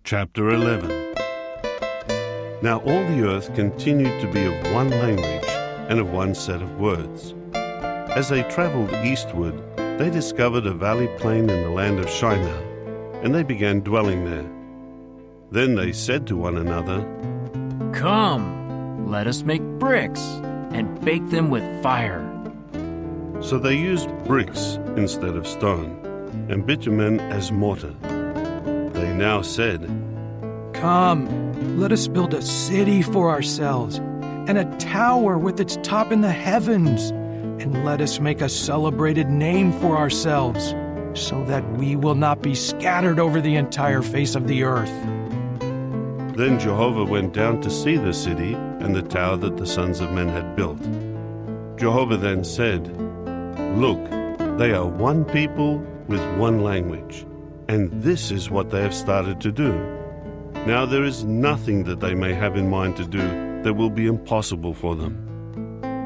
Chapter 11. Now all the earth continued to be of one language and of one set of words. As they traveled eastward, they discovered a valley plain in the land of Shiʹnar, and they began dwelling there. Then they said to one another, "Come, let us make bricks and bake them with fire." So they used bricks instead of stone, and bitumen as mortar. They now said, "Come, let us build a city for ourselves, and a tower with its top in the heavens, and let us make a celebrated name for ourselves, so that we will not be scattered over the entire face of the earth." Then Jehovah went down to see the city and the tower that the sons of men had built. Jehovah then said, "Look, they are one people with one language, and this is what they have started to do. Now there is nothing that they may have in mind to do that will be impossible for them.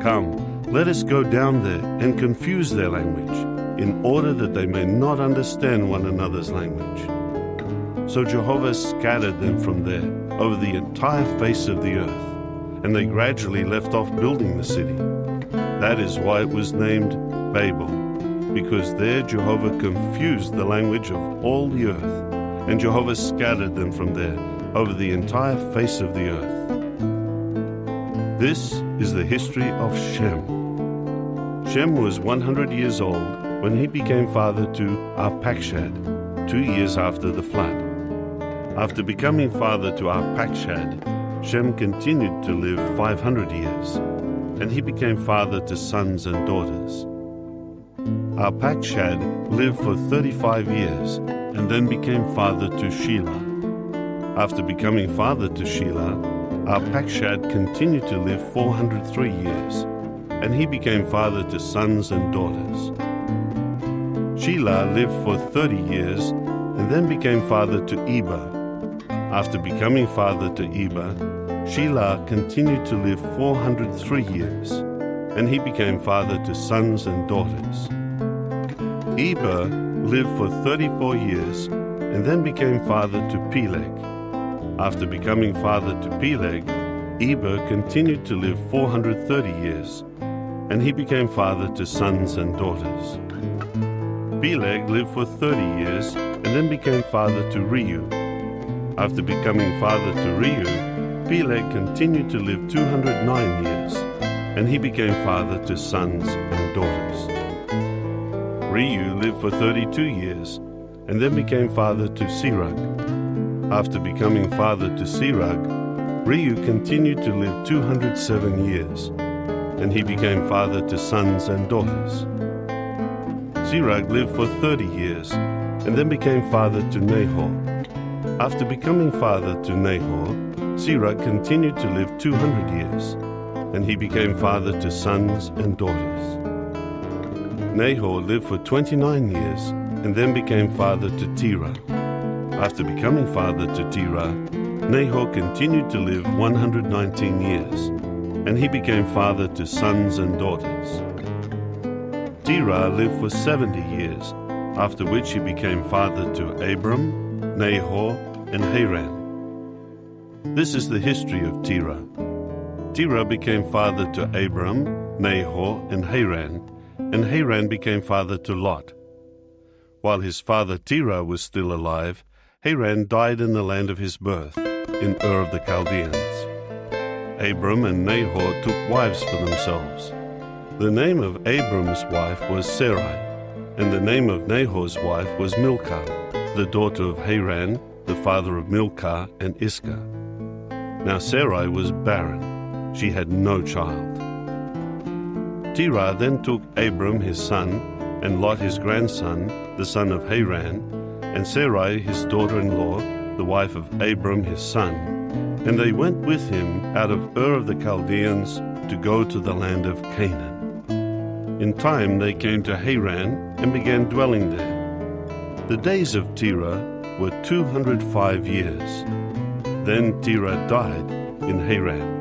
Come, let us go down there and confuse their language, in order that they may not understand one another's language." So Jehovah scattered them from there over the entire face of the earth, and they gradually left off building the city. That is why it was named Baʹbel, because there Jehovah confused the language of all the earth, and Jehovah scattered them from there over the entire face of the earth. This is the history of Shem. Shem was 100 years old when he became father to Arpachshad, 2 years after the flood. After becoming father to Arpachshad, Shem continued to live 500 years, and he became father to sons and daughters. Arpachshad lived for 35 years, and then became father to Shiʹnar. After becoming father to Shiʹnar, Arpachshad continued to live 403 years, and he became father to sons and daughters. Shiʹnar lived for 30 years, and then became father to Eber. After becoming father to Eber, Shiʹnar continued to live 403 years, and he became father to sons and daughters. Eber lived for 34 years, and then became father to Peleg. After becoming father to Peleg, Eber continued to live 430 years, and he became father to sons and daughters. Peleg lived for 30 years, and then became father to Reu. After becoming father to Reu, Peleg continued to live 209 years, and he became father to sons and daughters. Reu lived for 32 years, and then became father to Serug. After becoming father to Serug, Reu continued to live 207 years, and he became father to sons and daughters. Serug lived for 30 years, and then became father to Nahor. After becoming father to Nahor, Serug continued to live 200 years, and he became father to sons and daughters. Nahor lived for 29 years, and then became father to Terah. After becoming father to Terah, Nahor continued to live 119 years, and he became father to sons and daughters. Terah lived for 70 years, after which he became father to Abram, Nahor, and Haran. This is the history of Terah. Terah became father to Abram, Nahor, and Haran became father to Lot. While his father Terah was still alive, Haran died in the land of his birth, in Ur of the Chaldeans. Abram and Nahor took wives for themselves. The name of Abram's wife was Sarai, and the name of Nahor's wife was Milcah, the daughter of Haran, the father of Milcah and Iscah. Now Sarai was barren; she had no child. Terah then took Abram his son, and Lot his grandson, the son of Haran, and Sarai his daughter-in-law, the wife of Abram his son, and they went with him out of Ur of the Chaldeans to go to the land of Canaan. In time they came to Haran and began dwelling there. The days of Terah were 205 years. Then Terah died in Haran.